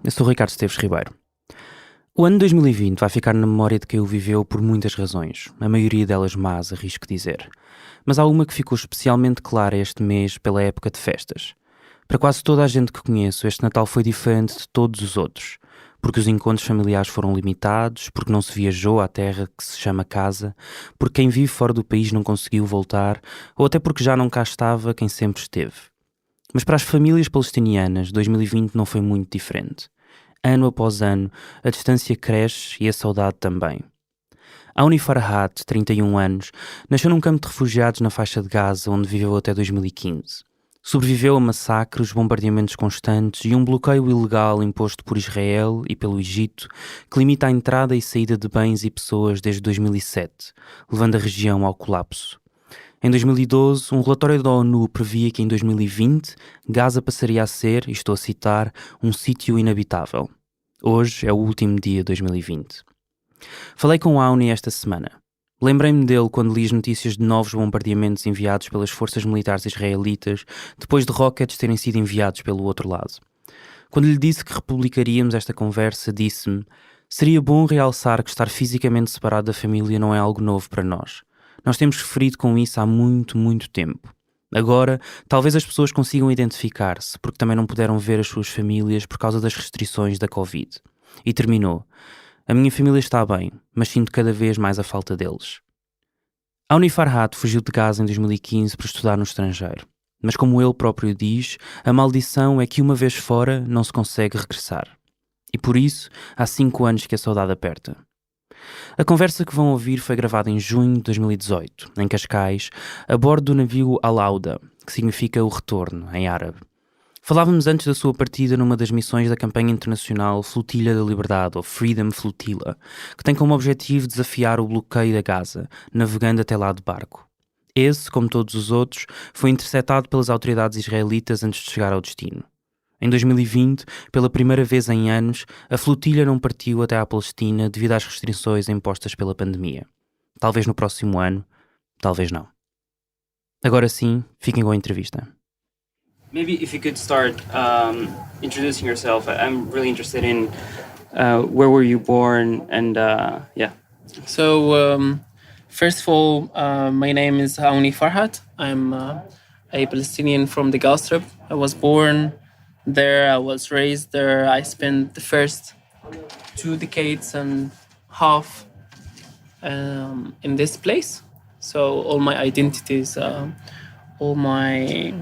Eu sou o Ricardo Esteves Ribeiro. O ano 2020 vai ficar na memória de quem o viveu por muitas razões, a maioria delas más, arrisco dizer. Mas há uma que ficou especialmente clara este mês pela época de festas. Para quase toda a gente que conheço, este Natal foi diferente de todos os outros, porque os encontros familiares foram limitados, porque não se viajou à terra que se chama casa, porque quem vive fora do país não conseguiu voltar, ou até porque já não cá estava quem sempre esteve. Mas para as famílias palestinianas, 2020 não foi muito diferente. Ano após ano, a distância cresce e a saudade também. Awni Farhat, 31 anos, nasceu num campo de refugiados na faixa de Gaza, onde viveu até 2015. Sobreviveu a massacres, bombardeamentos constantes e um bloqueio ilegal imposto por Israel e pelo Egito, que limita a entrada e saída de bens e pessoas desde 2007, levando a região ao colapso. Em 2012, um relatório da ONU previa que em 2020 Gaza passaria a ser, e estou a citar, um sítio inabitável. Hoje é o último dia de 2020. Falei com o Awni esta semana. Lembrei-me dele quando li as notícias de novos bombardeamentos enviados pelas forças militares israelitas depois de rockets terem sido enviados pelo outro lado. Quando lhe disse que republicaríamos esta conversa, disse-me: seria bom realçar que estar fisicamente separado da família não é algo novo para nós. Nós temos sofrido com isso há muito, muito tempo. Agora, talvez as pessoas consigam identificar-se, porque também não puderam ver as suas famílias por causa das restrições da Covid. E terminou: a minha família está bem, mas sinto cada vez mais a falta deles. Awni Farhat fugiu de Gaza em 2015 para estudar no estrangeiro. Mas como ele próprio diz, a maldição é que uma vez fora não se consegue regressar. E por isso, há 5 anos que a saudade aperta. A conversa que vão ouvir foi gravada em junho de 2018, em Cascais, a bordo do navio Al-Auda, que significa o retorno, em árabe. Falávamos antes da sua partida numa das missões da campanha internacional Flotilha da Liberdade, ou Freedom Flotilla, que tem como objetivo desafiar o bloqueio da Gaza, navegando até lá de barco. Esse, como todos os outros, foi interceptado pelas autoridades israelitas antes de chegar ao destino. Em 2020, pela primeira vez em anos, a flotilha não partiu até à Palestina devido às restrições impostas pela pandemia. Talvez no próximo ano, talvez não. Agora sim, fiquem com a entrevista. Maybe if you could start introducing yourself. I'm really interested in where were you born and yeah. So first of all, my name is Awni Farhat. I'm a Palestinian from the Gaza Strip. I was born there, I was raised there. I spent the first 2 decades and half in this place. So all my identities, all my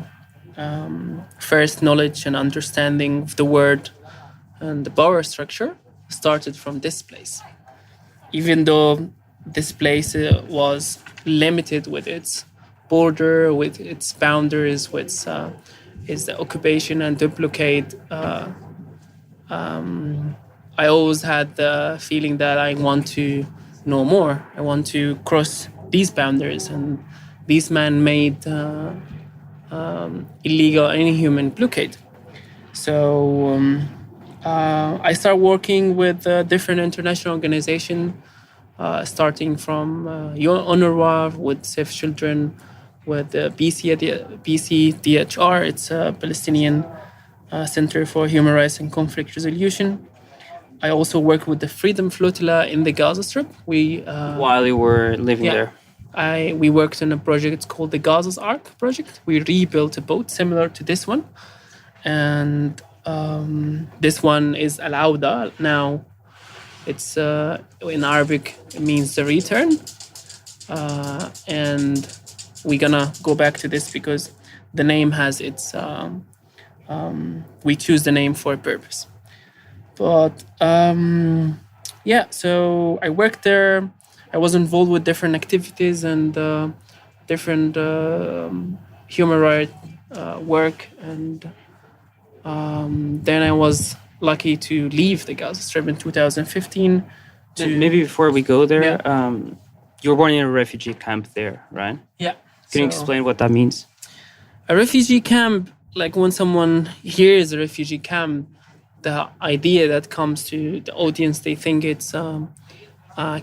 first knowledge and understanding of the word and the power structure started from this place. Even though this place was limited with its border, with its boundaries, with its the occupation and the blockade, I always had the feeling that I want to know more. I want to cross these boundaries and these man-made illegal and inhuman blockade. So I started working with different international organizations, starting from UNRWA, with Save Children, with BCDHR, it's a Palestinian Center for Human Rights and Conflict Resolution. I also worked with the Freedom Flotilla in the Gaza Strip. While you were living there? We worked on a project called the Gaza's Ark project. We rebuilt a boat similar to this one. And this one is Al-Auda. Now, it's in Arabic, it means the return. And we're gonna go back to this because the name has its... we choose the name for a purpose. But yeah, so I worked there. I was involved with different activities and different human rights work. And then I was lucky to leave the Gaza Strip in 2015. Maybe before we go there, yeah. You were born in a refugee camp there, right? Yeah. Can you explain what that means? A refugee camp, like when someone hears a refugee camp, the idea that comes to the audience, they think it's a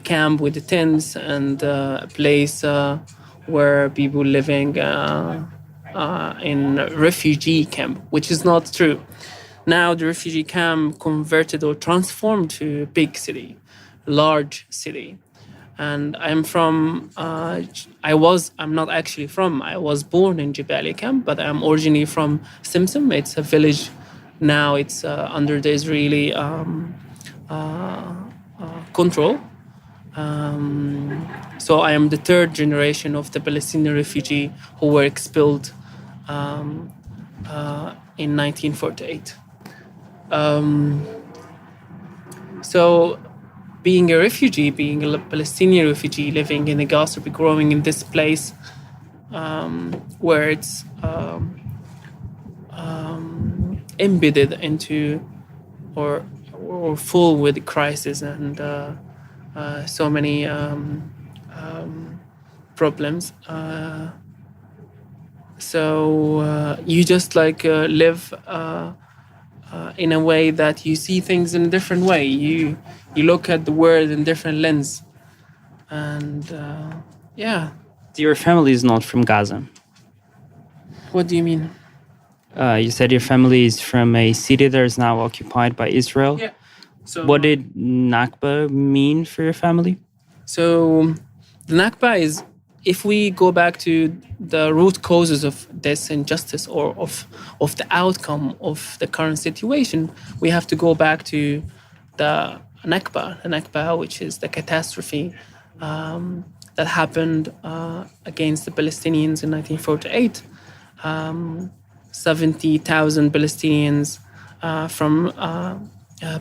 camp with the tents and a place where people living in refugee camp, which is not true. Now the refugee camp converted or transformed to a big city, large city. And I'm from, I'm not actually from, I was born in Jabalia camp, but I'm originally from Simsim. It's a village. Now it's under the Israeli control. So I am the third generation of the Palestinian refugee who were expelled in 1948. So being a refugee, being a Palestinian refugee living in the Gaza, growing in this place where it's embedded into or full with crisis and so many problems. So you just live in a way that you see things in a different way. You look at the world in different lens, and yeah. Your family is not from Gaza. What do you mean? You said your family is from a city that is now occupied by Israel. Yeah. So what did Nakba mean for your family? So the Nakba is, if we go back to the root causes of this injustice or of the outcome of the current situation, we have to go back to the Nakba, which is the catastrophe that happened against the Palestinians in 1948. 70,000 Palestinians from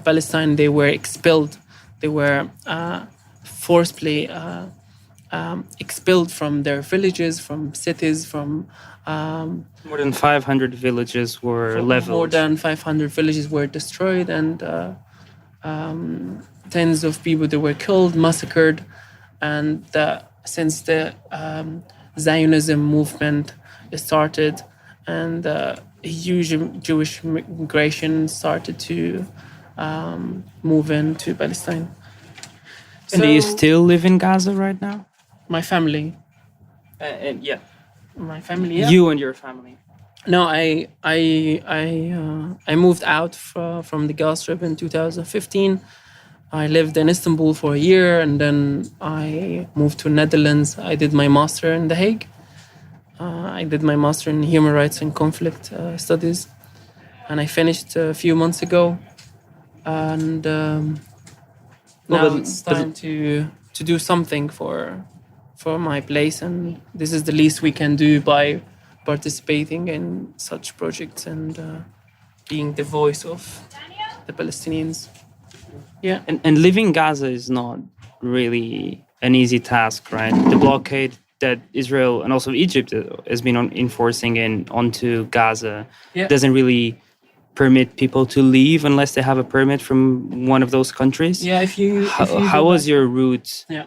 Palestine, they were expelled. They were forcibly expelled from their villages, from cities, from... more than 500 villages were leveled. More than 500 villages were destroyed, and tens of people that were killed, massacred. And since the Zionism movement started and huge Jewish migration started to move into Palestine. And do you still live in Gaza right now? My family. Yeah. My family, yeah. You and your family. No, I moved out from the Gaza Strip in 2015. I lived in Istanbul for a year, and then I moved to Netherlands. I did my master in The Hague. I did my master in human rights and conflict studies, and I finished a few months ago. And now it's time to do something for my place, and this is the least we can do by participating in such projects and being the voice of the Palestinians. Yeah. And living Gaza is not really an easy task, right? The blockade that Israel and also Egypt has been enforcing onto Gaza doesn't really permit people to leave unless they have a permit from one of those countries. Yeah, how was your route? Yeah.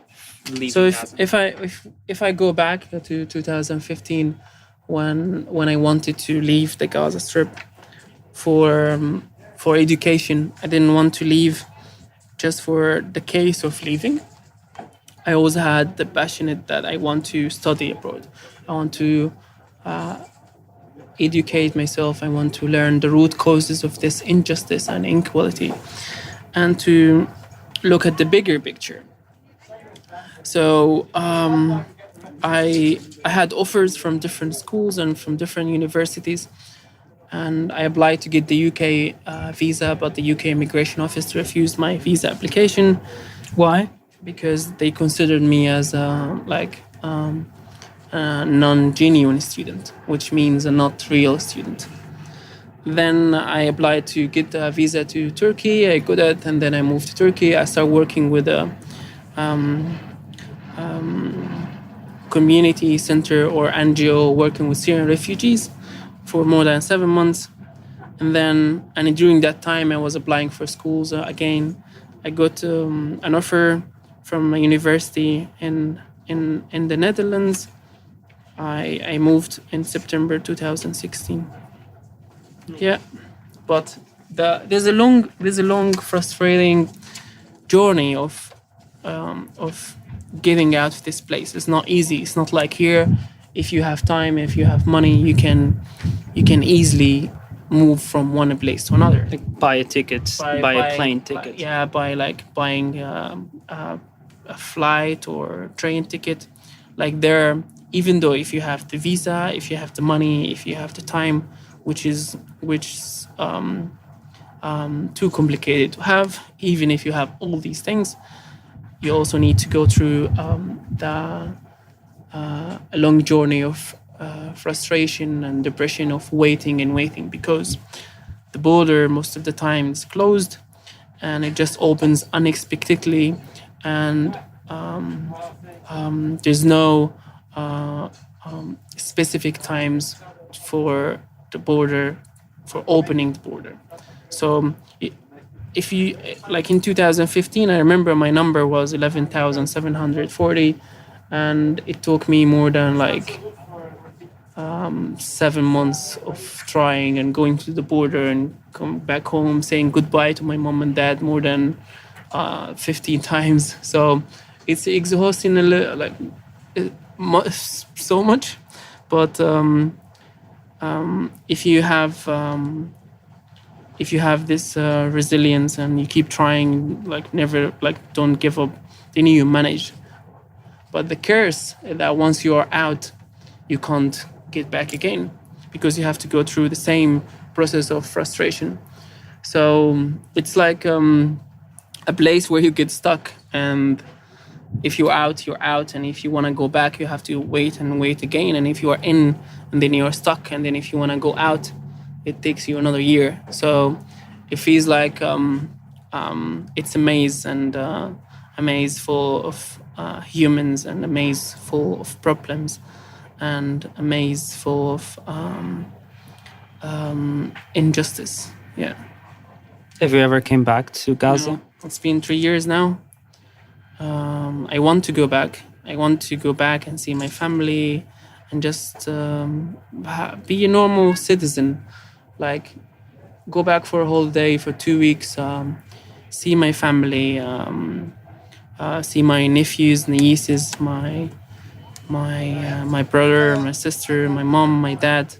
So if I go back to 2015, when I wanted to leave the Gaza Strip for education, I didn't want to leave just for the case of leaving. I always had the passionate that I want to study abroad. I want to educate myself. I want to learn the root causes of this injustice and inequality, and to look at the bigger picture. So I had offers from different schools and from different universities, and I applied to get the UK visa, but the UK immigration office refused my visa application. Why? Because they considered me as a non-genuine student, which means a not real student. Then I applied to get a visa to Turkey. I got it, and then I moved to Turkey. I started working with a community center or NGO working with Syrian refugees for more than 7 months. And during that time, I was applying for schools again. I got an offer from a university in the Netherlands. I moved in September 2016. Yeah, but there's a long frustrating journey of getting out of this place. It's not easy. It's not like here. If you have time, if you have money, you can easily move from one place to another. Like buy a ticket, buy a plane ticket. By like buying a flight or ttrain ticket. Like there, even though if you have the visa, if you have the money, if you have the time, which is too complicated to have, even if you have all these things, you also need to go through a long journey of frustration and depression of waiting and waiting, because the border most of the time is closed and it just opens unexpectedly, and there's no specific times for the border, for opening the border. So if you, like in 2015, I remember my number was 11,740, and it took me more than like 7 months of trying and going to the border and come back home, saying goodbye to my mom and dad more than 15 times. So it's exhausting, so much. But if you have this resilience and you keep trying, never, don't give up, then you manage. But the curse that once you are out, you can't get back again, because you have to go through the same process of frustration. So it's like a place where you get stuck, and if you're out, you're out, and if you want to go back, you have to wait and wait again. And if you are in, and then you're stuck, and then if you want to go out, it takes you another year. So it feels like it's a maze, and a maze full of humans, and a maze full of problems, and a maze full of injustice. Yeah. Have you ever came back to Gaza? No, it's been 3 years now. I want to go back. I want to go back and see my family, and just be a normal citizen. Like, go back for a whole day, for 2 weeks, see my family, see my nephews, nieces, my brother, my sister, my mom, my dad.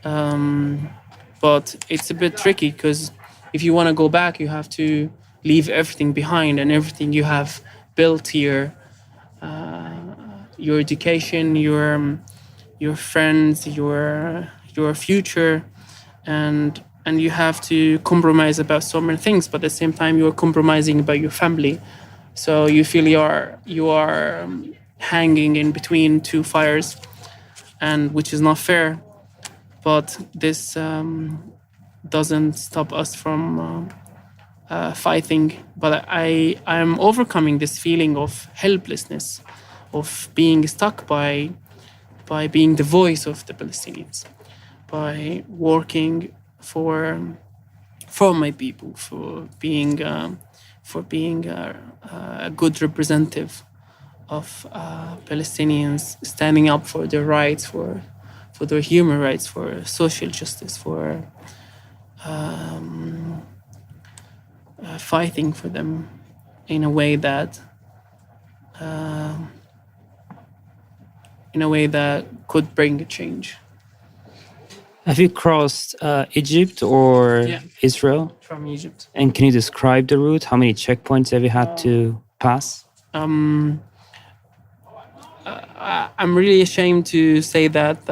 But it's a bit tricky, because if you want to go back, you have to leave everything behind, and everything you have built here, your education, your friends, your future, and you have to compromise about so many things. But at the same time, you are compromising about your family, so you feel you are hanging in between two fires, and which is not fair. But this doesn't stop us from fighting. But I am overcoming this feeling of helplessness, of being stuck by being the voice of the Palestinians, by working for my people, for being a good representative of Palestinians, standing up for their rights, for their human rights, for social justice, for fighting for them in a way that could bring a change. Have you crossed Egypt or Israel? From Egypt. And can you describe the route? How many checkpoints have you had to pass? I'm really ashamed to say that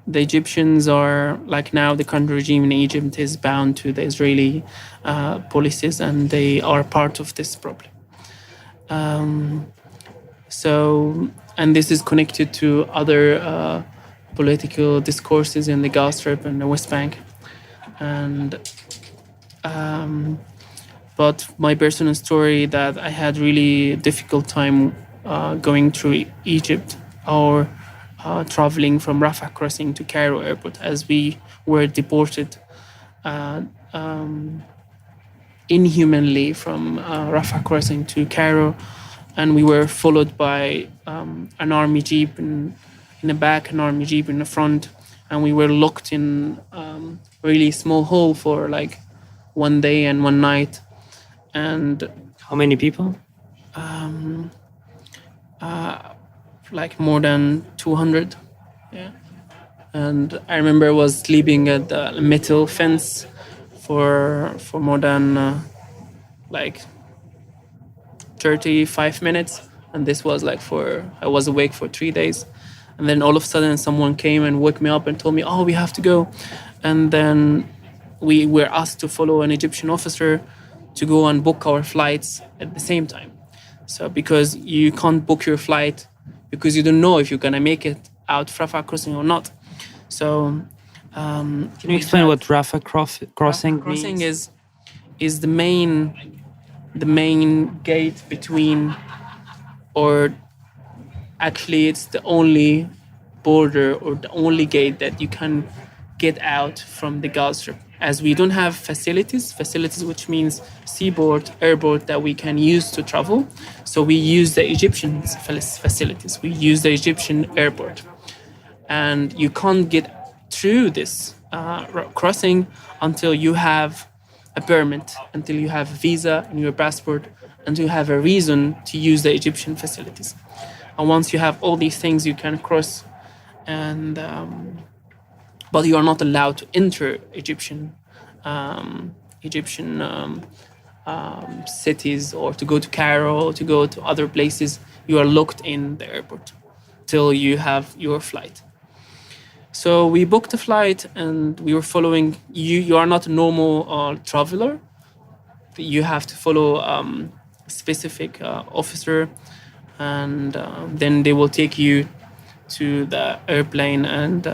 the Egyptians are, like, now the current regime in Egypt is bound to the Israeli policies, and they are part of this problem. And this is connected to other political discourses in the Gaza Strip and the West Bank. And but my personal story, that I had really difficult time going through Egypt, or traveling from Rafah crossing to Cairo airport, as we were deported inhumanly from Rafah crossing to Cairo, and we were followed by an army jeep in the back, an army jeep in the front, and we were locked in really small hole for like 1 day and 1 night. And how many people? Like more than 200. Yeah. And I remember I was sleeping at the metal fence for more than like 35 minutes, and this was like I was awake for 3 days. And then all of a sudden someone came and woke me up and told me, oh, we have to go. And then we were asked to follow an Egyptian officer to go and book our flights at the same time. So because you can't book your flight because you don't know if you're gonna make it out Rafah crossing or not. So can you explain what Rafah crossing crossing means? is the main gate between, or actually it's the only border or the only gate that you can get out from the Gaza Strip, as we don't have facilities which means seaboard, airport that we can use to travel. So we use the Egyptian facilities, we use the Egyptian airport, and you can't get through this crossing until you have a permit, until you have a visa in your passport, until you have a reason to use the Egyptian facilities. And once you have all these things, you can cross, and but you are not allowed to enter Egyptian cities, or to go to Cairo, or to go to other places. You are locked in the airport till you have your flight. So we booked a flight, and we were following. You are not a normal traveler. You have to follow a specific officer, and then they will take you to the airplane, and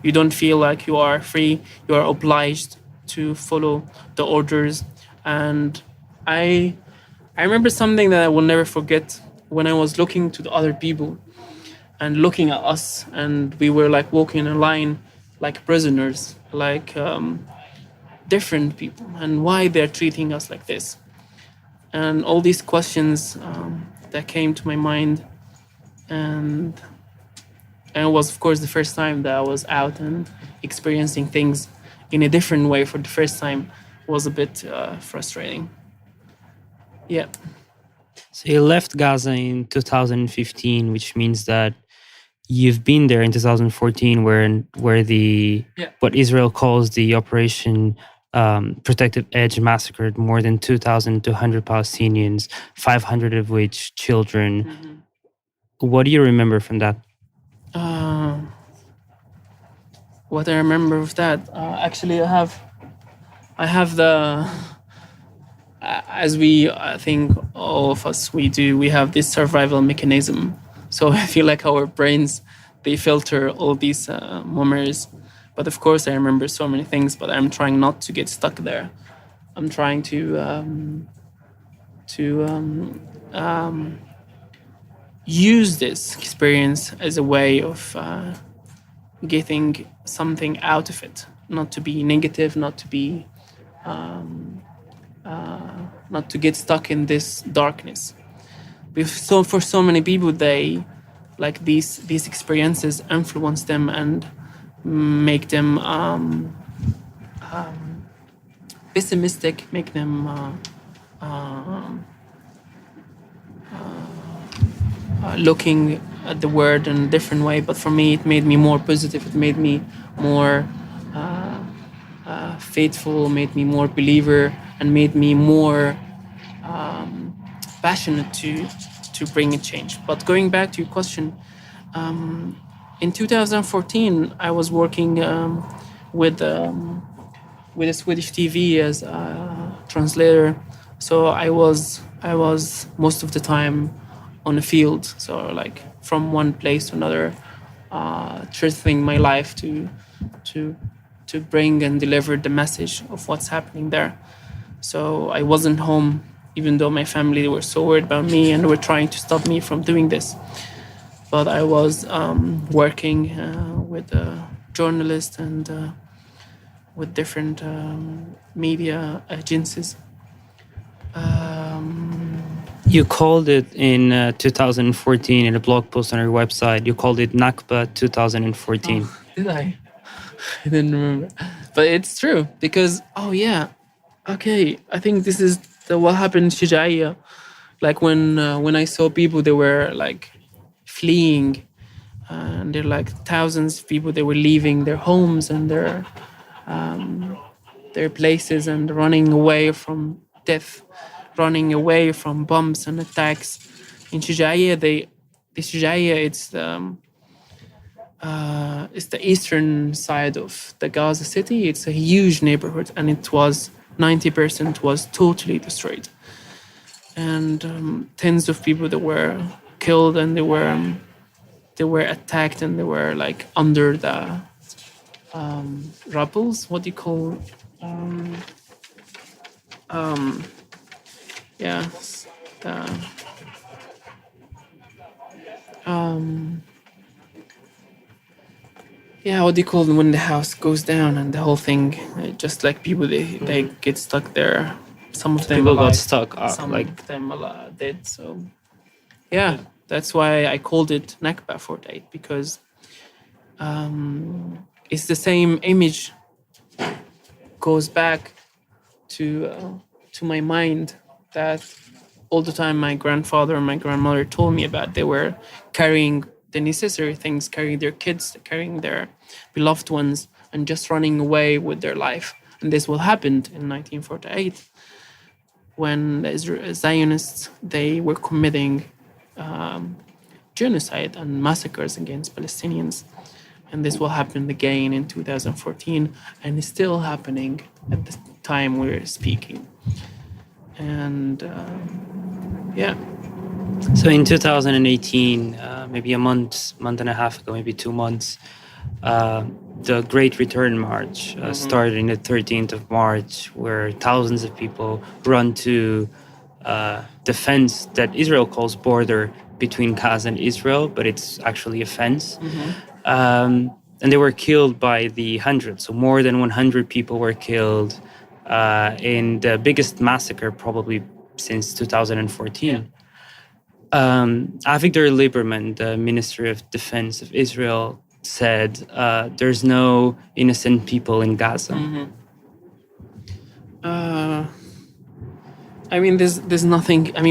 you don't feel like you are free. You are obliged to follow the orders. And I remember something that I will never forget, when I was looking to the other people and looking at us, and we were like walking in a line like prisoners, like different people, and why they're treating us like this. And all these questions that came to my mind, and it was, of course, the first time that I was out and experiencing things in a different way for the first time. Was a bit frustrating. Yeah. So you left Gaza in 2015, which means that you've been there in 2014, where the what Israel calls the Operation Protective Edge massacred more than 2,200 Palestinians, 500 of which children. Mm-hmm. What do you remember from that? What I remember of that, actually, I have the, as I think all of us, we have this survival mechanism. So I feel like our brains, they filter all these memories. But of course, I remember so many things, but I'm trying not to get stuck there. I'm trying to use this experience as a way of getting something out of it, not to be negative, not to be not to get stuck in this darkness. For so many people, they like these experiences influence them and make them pessimistic, make them looking at the world in a different way. But for me, it made me more positive. It made me more faithful, made me more believer, and made me more passionate to bring a change. But going back to your question, in 2014, I was working with a Swedish TV as a translator. So I was most of the time on the field. So like from one place to another, translating my life to bring and deliver the message of what's happening there. So I wasn't home, even though my family were so worried about me and were trying to stop me from doing this. But I was working with journalists and with different media agencies. You called it in 2014 in a blog post on your website. You called it Nakba 2014. Oh, did I? I didn't remember. But it's true because, okay, I think this is what happened in Shijaiya. Like when I saw people, they were like fleeing and there are like thousands of people. They were leaving their homes and their places and running away from death, running away from bombs and attacks. In Shujaiya, the Shujaiya, it's the eastern side of the Gaza city. It's a huge neighborhood, and it was 90% was totally destroyed, and tens of people that were killed, and they were attacked, and they were like under the rubbles. What do you call? Yeah, the yeah, what do you call them when the house goes down and the whole thing, just like people, they get stuck there. Some of them People alive, got stuck, some like of them dead. So yeah, that's why I called it Nakba 48, because it's the same image goes back to my mind that all the time my grandfather and my grandmother told me about. They were carrying the necessary things, carrying their kids, carrying their beloved ones, and just running away with their life. And this will happen in 1948 when the Zionists, they were committing genocide and massacres against Palestinians. And this will happen again in 2014, and it's still happening at the time we're speaking. And yeah. So in 2018, maybe a month and a half ago, maybe 2 months, the Great Return March started on the 13th of March, where thousands of people run to the fence that Israel calls border between Gaza and Israel, but it's actually a fence. And they were killed by the hundreds. So more than 100 people were killed in the biggest massacre probably since 2014. Avigdor Lieberman, the Minister of Defense of Israel, said there's no innocent people in Gaza. I mean, there's nothing. I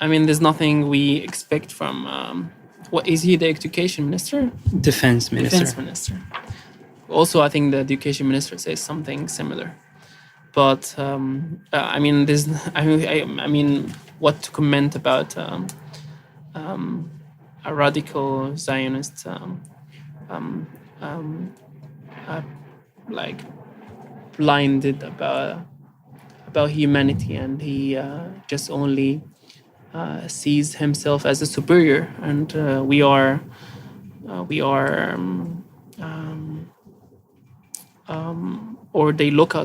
mean, there's nothing we expect from. What is he? The education minister? Defense minister. Defense minister. Also, I think the education minister says something similar. But I mean, there's. I mean, what to comment about a radical Zionist, like blinded about humanity, and he just only sees himself as a superior, and we are or they look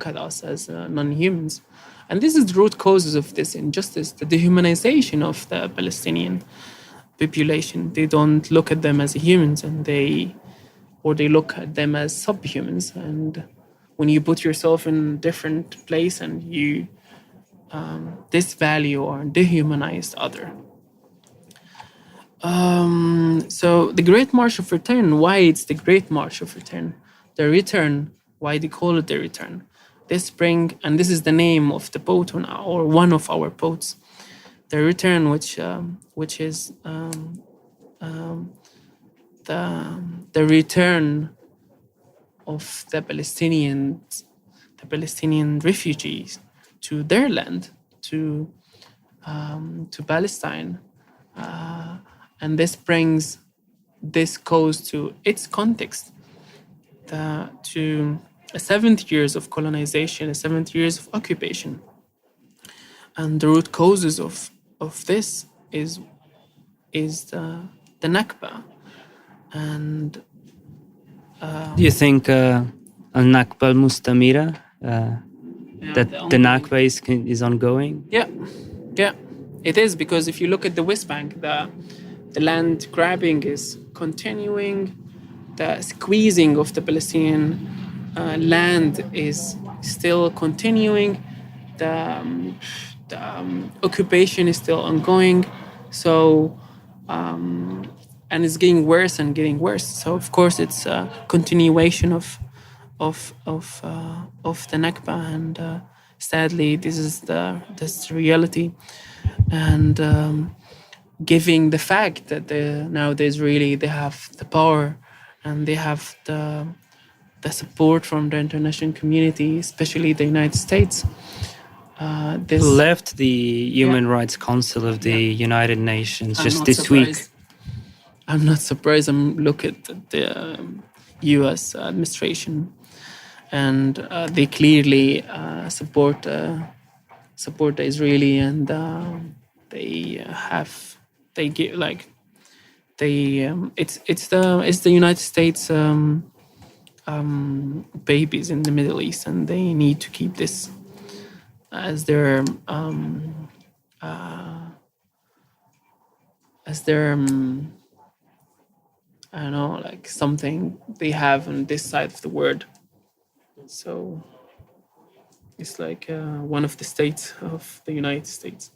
at us as non-humans. And this is the root causes of this injustice, the dehumanization of the Palestinian population. They don't look at them as humans, and they look at them as subhumans. And when you put yourself in a different place and you disvalue or dehumanize other. So the Great March of Return, why it's the Great March of Return? The return, why they call it the return? This spring, and this is the name of the boat or one of our boats, the return, which is the return of the Palestinian refugees to their land, to Palestine, and this goes to its context, to 70 years of colonization, 70 years of occupation, and the root causes of this is the Nakba. And do you think al-Nakba al-Mustamira, that the Nakba is ongoing? Yeah, it is, because if you look at the West Bank, the land grabbing is continuing, the squeezing of the Palestinian land is still continuing, the occupation is still ongoing. So, and it's getting worse and getting worse. So of course it's a continuation of the Nakba, and sadly this is the reality. And giving the fact that nowadays really they have the power and they have the support from the international community, especially the United States. This left the Human Rights Council of the United Nations just this week. I'm not surprised. I'm looking at the U.S. administration, and they clearly support the Israeli, and it's the United States babies in the Middle East, and they need to keep this as their I don't know, like something they have on this side of the world. So it's like one of the states of the United States.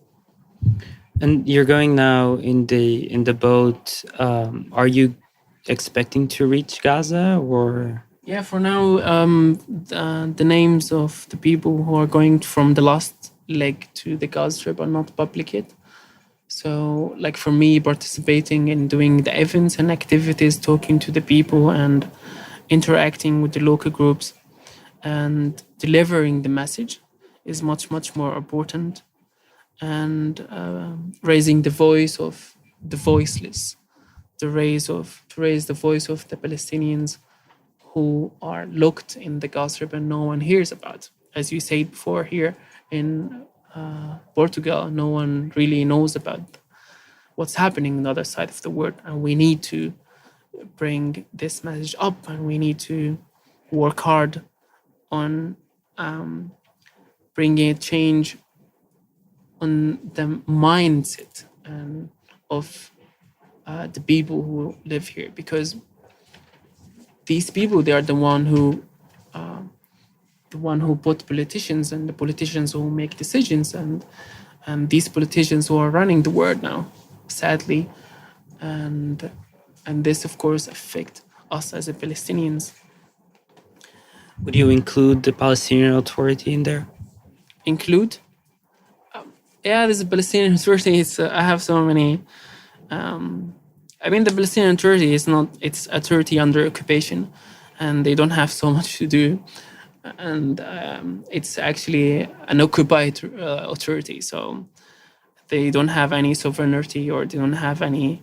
And you're going now in the boat. Are you expecting to reach Gaza, or? Yeah, for now, the names of the people who are going from the last leg to the Gaza Strip are not public yet. So, like for me, participating in doing the events and activities, talking to the people and interacting with the local groups and delivering the message is much, much more important. And raising the voice of the voiceless, to raise the voice of the Palestinians who are locked in the Gaza Strip and no one hears about. As you said before, here in Portugal, no one really knows about what's happening on the other side of the world. And we need to bring this message up, and we need to work hard on bringing a change on the mindset of the people who live here, because these people, they are the one who put politicians, and the politicians who make decisions, and these politicians who are running the world now, sadly, and this of course affect us as a Palestinians. Would you include the Palestinian Authority in there? Include? Yeah, there's a Palestinian Authority. I have so many. I mean, the Palestinian Authority it's authority under occupation, and they don't have so much to do. And it's actually an occupied authority, so they don't have any sovereignty, or they don't have any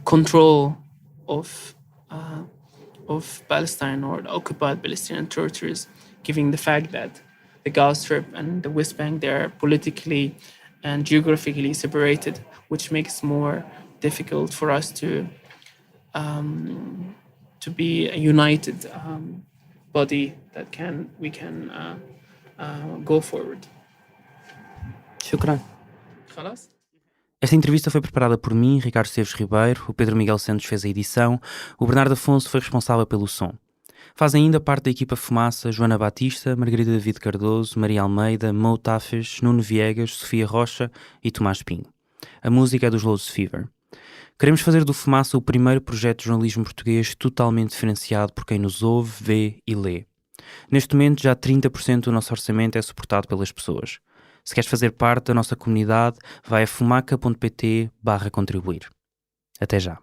control of Palestine or the occupied Palestinian territories, given the fact that the Gaza Strip and the West Bank, they are politically and geographically separated, which makes it more difficult for us to be a united body that we can go forward. Shukran. خلاص? Esta entrevista foi preparada por mim, Ricardo Esteves Ribeiro, o Pedro Miguel Santos fez a edição, o Bernardo Afonso foi responsável pelo som. Fazem ainda parte da equipa Fumaça Joana Batista, Margarida David Cardoso, Maria Almeida, Mo Tafes, Nuno Viegas, Sofia Rocha e Tomás Pinho. A música é dos Lows Fever. Queremos fazer do Fumaça o primeiro projeto de jornalismo português totalmente financiado por quem nos ouve, vê e lê. Neste momento já 30% do nosso orçamento é suportado pelas pessoas. Se queres fazer parte da nossa comunidade, vai a fumaca.pt/contribuir. Até já.